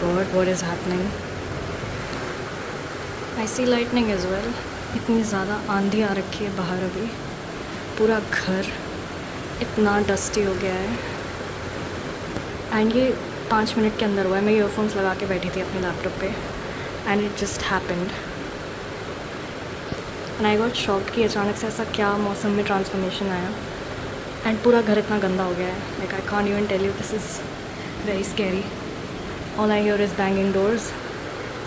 God, what is happening? I see lightning as well. इतनी ज़्यादा आंधी आ रखी है बाहर अभी. पूरा घर इतना डस्टी हो गया है. एंड ये 5 मिनट के अंदर हुआ है. मैं ईयरफोन्स लगा के बैठी थी अपने लैपटॉप पे and it just happened. And I got shocked कि अचानक से ऐसा क्या मौसम में ट्रांसफॉर्मेशन आया. एंड पूरा घर इतना गंदा हो गया है. Like I can't even tell you, this is very scary. All I hear is banging doors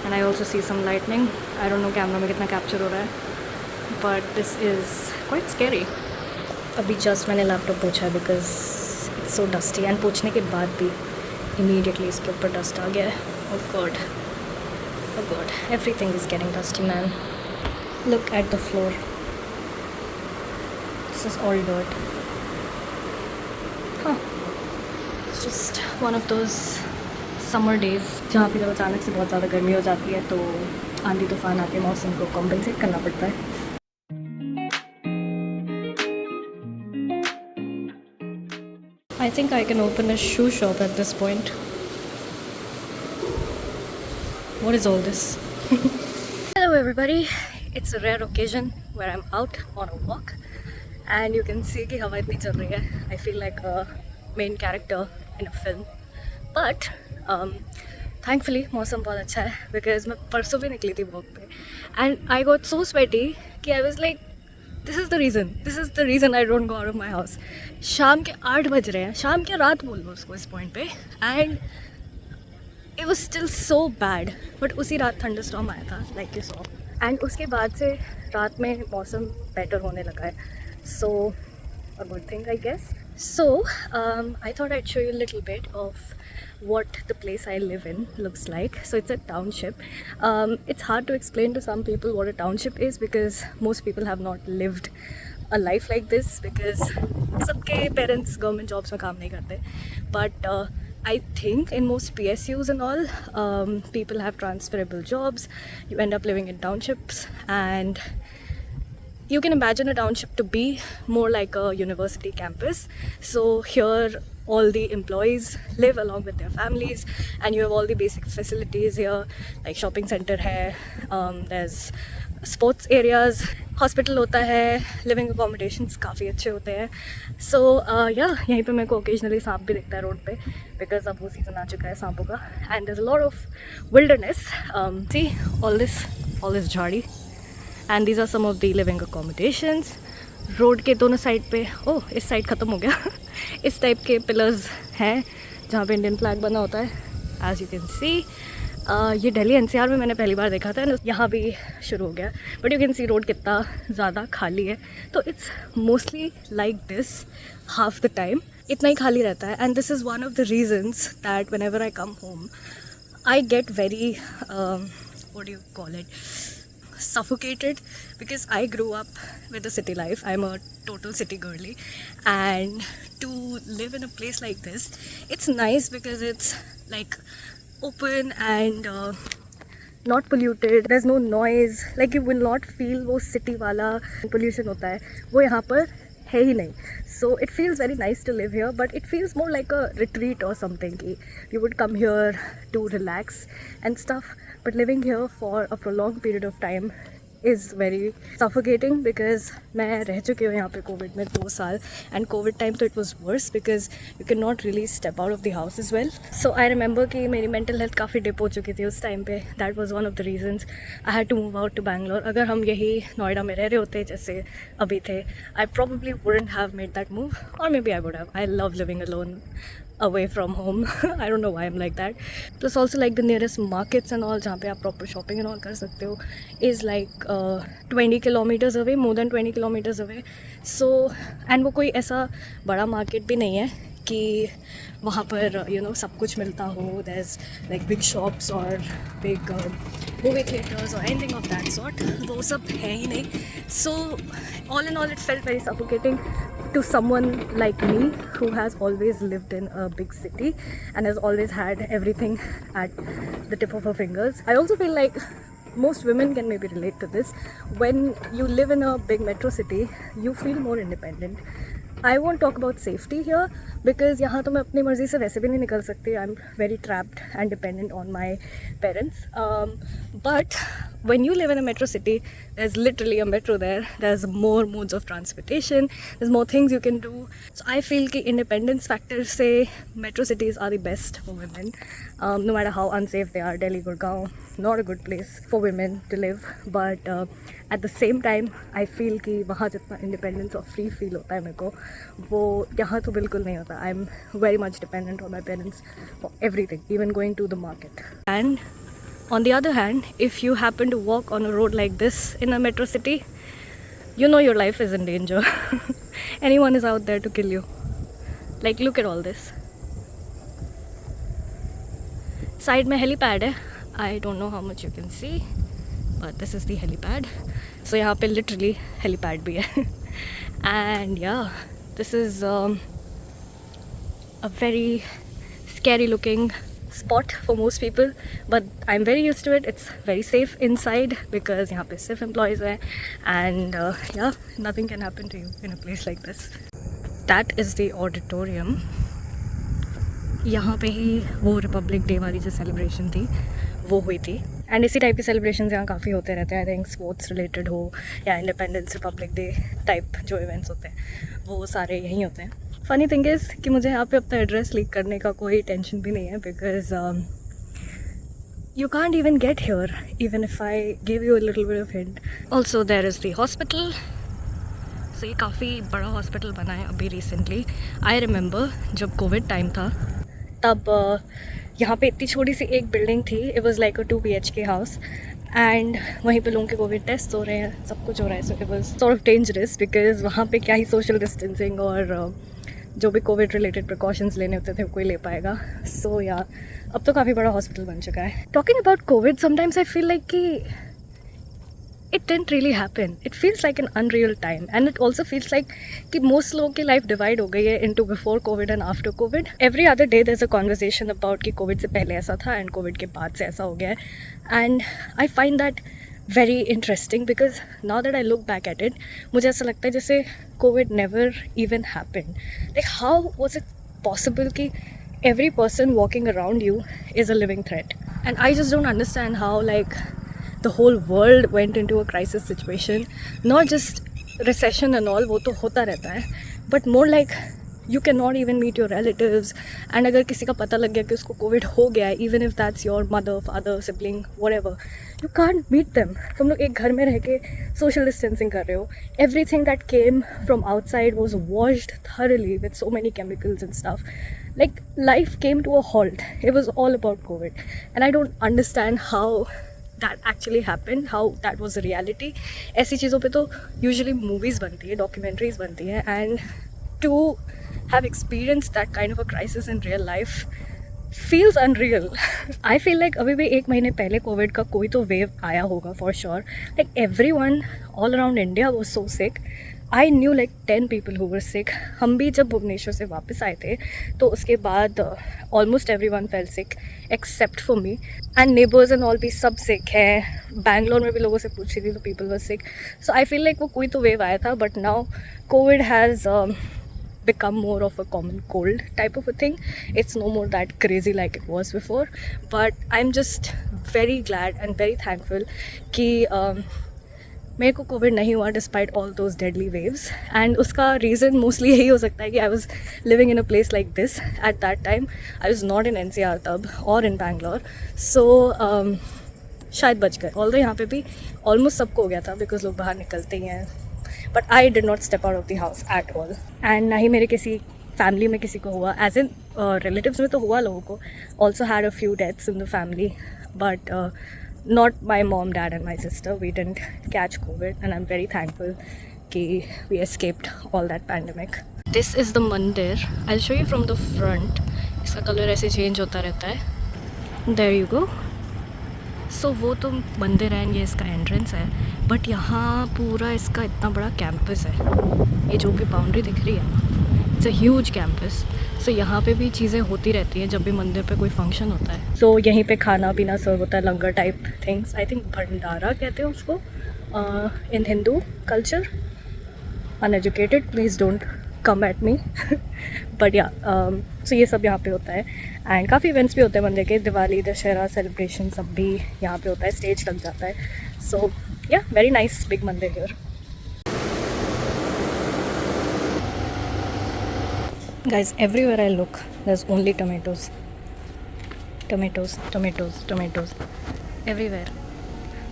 and I also see some lightning. I don't know camera में कितना कैप्चर हो रहा है, but this is quite scary. अभी just मैंने laptop पोछा because it's so dusty. And पोछने के बाद भी इमीडिएटली इसके ऊपर डस्ट आ गया है. Oh God, oh God, everything is getting dusty man. Look at the floor, this is all dirt. हाँ, it's just one of those summer days जहाँ पे जब अचानक से बहुत ज़्यादा गर्मी हो जाती है तो आंधी तूफान आके मौसम को कॉम्पेंसेट करना पड़ता है. I think I can open a shoe shop at this point. What is all this? Hello everybody. It's a rare occasion where I'm out on a walk and you can see कि हवा इतनी चल रही है. I feel like a main character in a film. But thankfully मौसम बहुत अच्छा है because मैं परसों भी निकली थी वॉक पे and I got so sweaty कि I was like this is the reason I don't go out of my house. शाम के 8 बज रहे हैं, शाम के रात बोल लो उसको इस पॉइंट पे. And it was still so bad. But उसी रात थंडरस्टॉर्म आया था like you saw. एंड उसके बाद से रात में मौसम बेटर होने लगा है. सो a good thing I guess. So I thought I'd show you a little bit of what the place I live in looks like. So it's a township. It's hard to explain to some people what a township is because most people have not lived a life like this because सबके parents government jobs में काम नहीं करते. But I think in most PSUs and all, people have transferable jobs. You end up living in townships and you can imagine a township to be more like a university campus. So here all the employees live along with their families and you have all the basic facilities here like shopping center hai, there's sports areas, hospital होता है, living accommodations काफ़ी अच्छे होते हैं. So yeah, यहीं पे मेरे को occasionally सांप भी दिखता है रोड पे because अब वो सीज़न आ चुका है सांपों का. And there's a lot of wilderness. See all this झाड़ी. And these are some of the living accommodations. Road के दोनों साइड पे, ओह इस साइड ख़त्म हो गया इस टाइप के पिलर्स हैं जहाँ पे इंडियन फ्लैग बना होता है. एज यू कैन सी ये दिल्ली एनसीआर में मैंने पहली बार देखा था. यहाँ भी शुरू हो गया. But you can see road कितना ज़्यादा खाली है. तो it's mostly like this half the time. इतना ही खाली रहता है. And this is one of the reasons that whenever I come home I get very what do you call it, suffocated because I grew up with the city life. I'm a total city girly and to live in a place like this, it's nice because it's like open and not polluted. There's no noise. Like you will not feel वो city वाला pollution होता है वो यहाँ पर है ही नहीं. So it feels very nice to live here, but it feels more like a retreat or something. You would come here to relax and stuff. But living here for a prolonged period of time is very suffocating because मैं रह चुकी हूँ यहाँ पे Covid में 2 साल. And Covid time तो it was worse because you can not really step out of the house is well. So I remember कि मेरी मेंटल हेल्थ काफ़ी डिप हो चुकी थी उस टाइम पे. That was one of the reasons I had to move out to Bangalore. अगर हम यही नोएडा में रह रहे होते जैसे अभी थे, आई probably wouldn't have made that move, or maybe I would have. I love living alone away from home. I don't know why I'm like that. Plus also like the nearest markets and all जहाँ पे आप proper shopping and all कर सकते हो is like 20 kilometers away, more than 20 kilometers away. So and वो कोई ऐसा बड़ा market भी नहीं है कि वहाँ पर you know सब कुछ मिलता हो. There's like big shops or big movie theaters or anything of that sort. वो सब है ही नहीं. So all in all it felt very suffocating to someone like me who has always lived in a big city and has always had everything at the tip of her fingers. I also feel like most women can maybe relate to this. When you live in a big metro city, you feel more independent. I won't talk about safety here because यहाँ तो मैं अपनी मर्ज़ी से वैसे भी नहीं निकल सकती. I'm very trapped and dependent on my parents. But when you live in a metro city, there's literally a metro there. There's more modes of transportation. There's more things you can do. So I feel कि independence factor से metro cities are the best for women. No matter how unsafe they are, Delhi, Gurgaon, not a good place for women to live. But at the same time, I feel कि वहाँ जितना independence और free feel होता है मेरे को, वो यहाँ तो बिल्कुल नहीं होता. I'm very much dependent on my parents for everything, even going to the market. And on the other hand, if you happen to walk on a road like this in a metro city, you know your life is in danger. Anyone is out there to kill you. Like, look at all this. Side में helipad है. I don't know how much you can see, but this is the helipad. So यहाँ पे literally helipad भी है. And yeah, this is a very scary looking spot for most people, but I'm very used to it. It's very safe inside because यहाँ पे सिर्फ employees हैं, and yeah, nothing can happen to you in a place like this. That is the auditorium. यहाँ पे ही वो Republic day वाली जो celebration थी वो हुई थी. एंड इसी टाइप के सेलिब्रेशन यहाँ काफ़ी होते रहते हैं. आई थिंक स्पोर्ट्स रिलेटेड हो या इंडिपेंडेंस रिपब्लिक डे टाइप जो इवेंट्स होते हैं वो सारे यहीं होते हैं. फ़नी थिंग इज़ कि मुझे यहाँ पे अपना एड्रेस लीक करने का कोई टेंशन भी नहीं है because you can't even get here even if I give you a little bit of hint. Also there is the hospital. So ये काफ़ी बड़ा हॉस्पिटल बना है अभी रिसेंटली. आई रिमेंबर जब कोविड टाइम था तब यहाँ पे इतनी छोटी सी एक बिल्डिंग थी. It was like a 2 BHK house and वहीं पे लोगों के कोविड टेस्ट हो रहे हैं, सब कुछ हो रहा है. So it was sort of dangerous because वहाँ पे क्या ही सोशल डिस्टेंसिंग और जो भी कोविड रिलेटेड प्रिकॉशंस लेने होते थे वो कोई ले पाएगा. सो या अब तो काफ़ी बड़ा हॉस्पिटल बन चुका है. Talking about Covid, sometimes I feel like कि it didn't really happen. It feels like an unreal time, and it also feels like कि most लोगों की life divide हो गई है into before COVID and after COVID. Every other day there's a conversation about कि COVID से पहले ऐसा था and COVID के बाद से ऐसा हो गया है. And I find that very interesting because now that I look back at it, मुझे ऐसा लगता है जैसे COVID never even happened. Like how was it possible कि every person walking around you is a living threat? And I just don't understand how like the whole world went into a crisis situation. Not just recession and all, वो तो होता रहता है, but more like you cannot even meet your relatives. And अगर किसी का पता लग गया कि उसको कोविड हो गया है, even if that's your mother, father, sibling, whatever, you can't meet them. तुम लोग एक घर में रह के social distancing कर रहे हो. Everything that came from outside was washed thoroughly with so many chemicals and stuff. Like life came to a halt. It was all about COVID, and I don't understand how that actually happened, how that was a reality. ऐसी चीज़ों पे तो usually movies बनती है, documentaries बनती हैं, and to have experienced that kind of a crisis in real life feels unreal. I feel like अभी भी 1 महीने पहले कोविड का कोई तो वेव आया होगा for sure. Like everyone all around India was so sick. I knew like 10 people who were sick. हम भी जब भुवनेश्वर से वापस आए थे तो उसके बाद almost everyone fell sick except for me. And neighbors and all भी सब sick हैं. बैंगलोर में भी लोगों से पूछी थी तो people were sick. So I feel like वो कोई तो wave आया था, but now COVID has become more of a common cold type of a thing. It's no more that crazy like it was before. But I'm just very glad and very thankful कि मेरे को Covid नहीं हुआ despite all those deadly waves. And उसका reason mostly यही हो सकता है कि I was living in a place like this at that time. I was not in NCR तब और इन बैंगलोर. सो शायद बच गए. ऑल्दो यहाँ पे भी ऑलमोस्ट सबको हो गया था बिकॉज लोग बाहर निकलते ही हैं. But I did not step out of the house at all. And ना ही मेरे किसी फैमिली में किसी को हुआ. एज इन रिलेटिव्स में तो हुआ लोगों को. Also had a few deaths in the family, but not my mom, dad and my sister. We didn't catch COVID, and I'm very thankful कि we escaped all that pandemic. This is the mandir. I'll show you from the front. इसका colour ऐसे change होता रहता है. There you go. So वो तो मंदिर है, ये इसका एंट्रेंस है. बट यहाँ पूरा इसका इतना बड़ा कैंपस है. ये जो भी बाउंड्री दिख रही है ना, इट्स अ ह्यूज कैंपस. सो यहाँ पे भी चीज़ें होती रहती हैं जब भी मंदिर पे कोई फंक्शन होता है. सो यहीं पे खाना पीना सर्व होता है, langar type things. I think bhandara कहते हैं उसको in Hindu culture. Uneducated, please don't come at me. But yeah, so ये सब यहाँ पे होता है एंड काफ़ी इवेंट्स भी होते हैं मंदिर के, दिवाली दशहरा सेलिब्रेशन सब भी यहाँ पे होता है, स्टेज लग जाता है. सो या वेरी नाइस बिग मंदिर here. Guys, everywhere I look, there's only tomatoes. Tomatoes, tomatoes, tomatoes. Everywhere.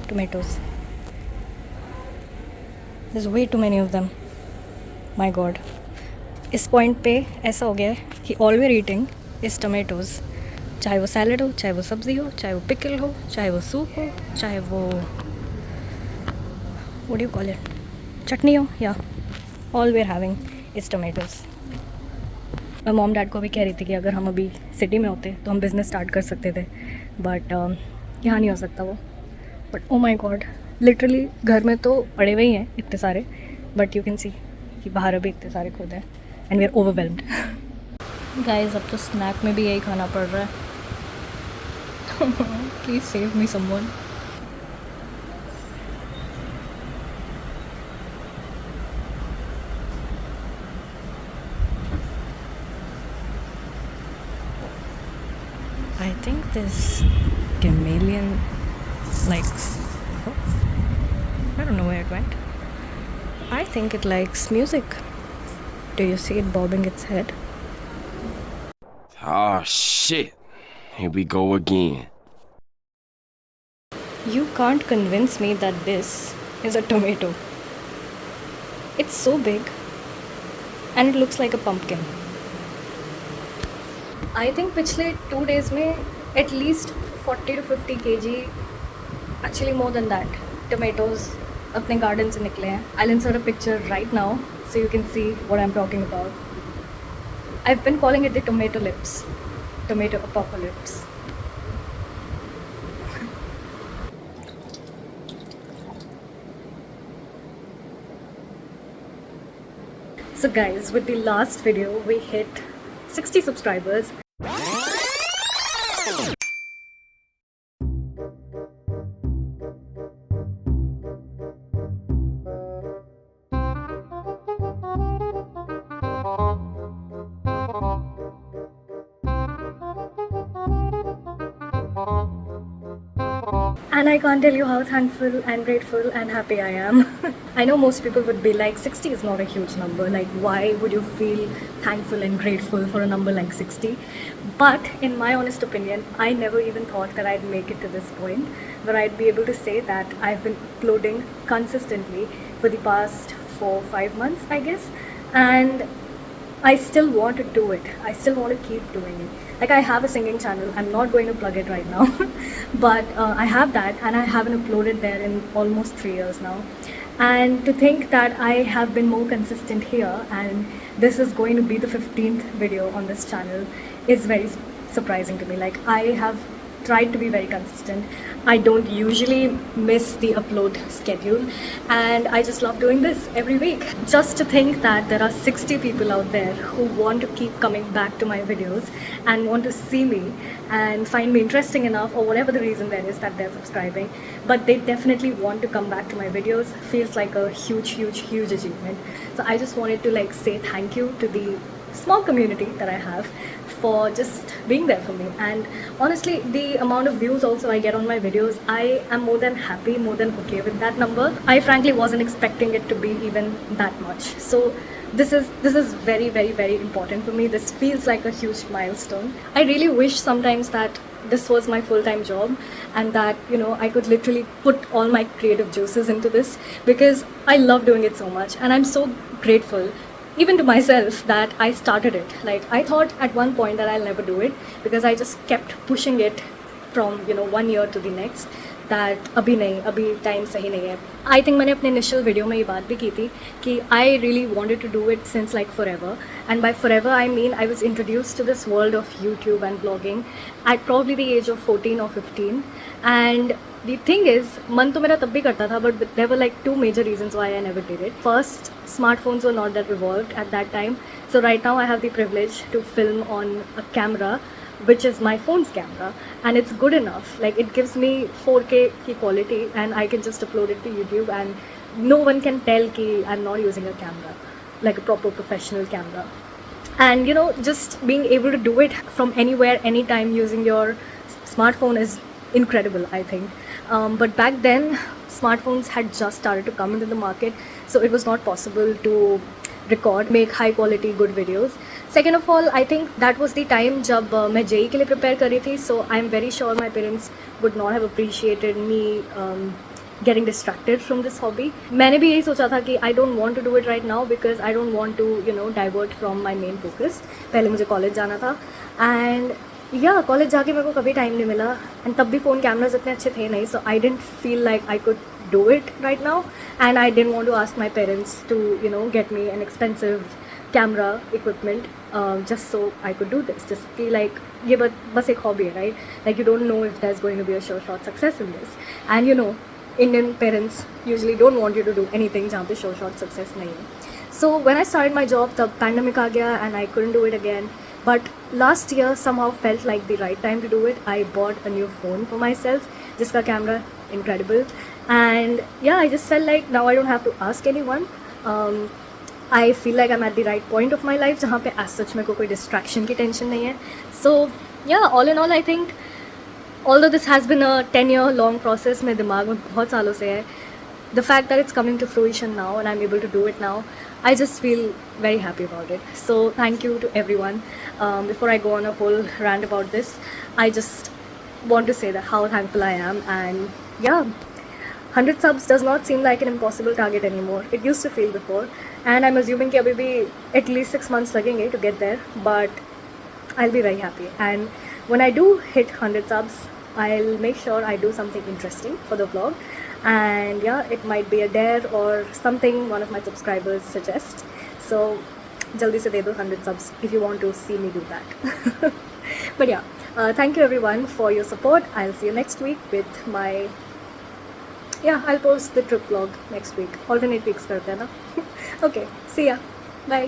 Tomatoes. There's way too many of them. My God. इस पॉइंट पे ऐसा हो गया है कि all we are eating is tomatoes. चाहे वो सैलड हो, चाहे वो सब्ज़ी हो, चाहे वो पिकल हो, चाहे वो सूप हो, चाहे वो what do you call it, chutney हो, या all we are having is tomatoes. मैं मॉम डैड को भी कह रही थी कि अगर हम अभी सिटी में होते तो हम बिज़नेस स्टार्ट कर सकते थे, बट यहाँ नहीं हो सकता वो. But oh my god, literally घर में तो पड़े हुए ही हैं इतने सारे, बट यू कैन सी कि बाहर अभी इतने सारे खुद हैं and we are overwhelmed. Guys, अब तो स्नैक में भी यही खाना पड़ रहा है. Please save me someone. I think this chameleon likes, oh, I don't know where it went. I think it likes music. Do you see it bobbing its head? Oh shit, here we go again. You can't convince me that this is a tomato. It's so big and it looks like a pumpkin. I think पिछले 2 days में at least 40 to 50 kg, actually more than that, tomatoes अपने garden से निकले हैं. I'll insert a picture right now so you can see what I'm talking about. I've been calling it the tomato lips, tomato apocalypse. So guys, with the last video we hit 60 subscribers. And I can't tell you how thankful and grateful and happy I am. I know most people would be like, 60 is not a huge number. Like, why would you feel thankful and grateful for a number like 60? But in my honest opinion, I never even thought that I'd make it to this point where I'd be able to say that I've been uploading consistently for the past 4-5 months, I guess. And I still want to do it. I still want to keep doing it. Like, I have a singing channel. I'm not going to plug it right now. But I have that, and I haven't uploaded there in almost 3 years now. And to think that I have been more consistent here, and this is going to be the 15th video on this channel, is very surprising to me. Like, I have tried to be very consistent. I don't usually miss the upload schedule, and I just love doing this every week. Just to think that there are 60 people out there who want to keep coming back to my videos and want to see me and find me interesting enough, or whatever the reason there is that they're subscribing, but they definitely want to come back to my videos, feels like a huge achievement. So I just wanted to like say thank you to the small community that I have for just being there for me. And honestly, the amount of views also I get on my videos, I am more than happy, more than okay with that number. I frankly wasn't expecting it to be even that much. So this is very important for me. This feels like a huge milestone. I really wish sometimes that this was my full-time job, and that, you know, I could literally put all my creative juices into this, because I love doing it so much, and I'm so grateful even to myself that I started it. Like, I thought at one point that I'll never do it, because I just kept pushing it from, you know, one year to the next, that अभी नहीं, अभी time सही नहीं है. I think मैंने अपने initial video में ये बात भी की थी कि I really wanted to do it since like forever. And by forever I mean I was introduced to this world of YouTube and vlogging at probably the age of 14 or 15. And the thing is, मन तो मेरा तब भी करता था, but there were like 2 major reasons why I never did it. First, smartphones were not that evolved at that time. So right now I have the privilege to film on a camera which is my phone's camera, and it's good enough. Like, it gives me 4K की quality, and I can just upload it to YouTube and no one can tell कि I'm not using a camera. like a proper professional camera. And you know, just being able to do it from anywhere, anytime, using your smartphone is incredible, I think. But back then smartphones had just started to come into the market, so it was not possible to record, make high quality good videos. Second of all, I think that was the time जब मैं JEE के लिए prepare कर रही थी, so I'm very sure my parents would not have appreciated me getting distracted from this hobby. मैंने भी यही सोचा था कि I don't want to do it right now because I don't want to, you know, divert from my main focus. पहले मुझे college जाना था, and yeah, कॉलेज जाके मेरे को कभी टाइम नहीं मिला, and तब भी फ़ोन कैमराज इतने अच्छे थे नहीं, so I didn't feel like I could do it right now, and I didn't want to ask my parents to, you know, get me an expensive camera equipment just so I could do this. Just feel like ये बस एक hobby है, right? Like you don't know if there's going to be a sure shot success in this, and you know, Indian parents usually don't want you to do anything जहाँ पे sure shot success नहीं है. So when I started my job, तब pandemic आ गया and I couldn't do it again. But last year somehow felt like the right time to do it. I bought a new phone for myself, जिसका camera incredible, and yeah, I just felt like now I don't have to ask anyone. I feel like I'm at the right point of my life जहाँ पे as such मेरे को कोई distraction की tension नहीं है. So yeah, all in all, I think although this has been a 10-year long process, मेरे दिमाग में बहुत सालों से है, the fact that it's coming to fruition now and I'm able to do it now, I just feel very happy about it. So thank you to everyone. Before I go on a whole rant about this, I just want to say that how thankful I am, and yeah, 100 subs does not seem like an impossible target anymore. It used to feel before, and I'm assuming कि अभी भी at least 6 months लगेंगे to get there, but I'll be very happy. And when I do hit 100 subs, I'll make sure I do something interesting for the vlog, and yeah, it might be a dare or something one of my subscribers suggests. So jaldi se de do 100 subs if you want to see me do that. But yeah, thank you everyone for your support. I'll see you next week with my, yeah, I'll post the trip vlog next week. Alternate weeks karte hain na. Okay, see ya. Bye.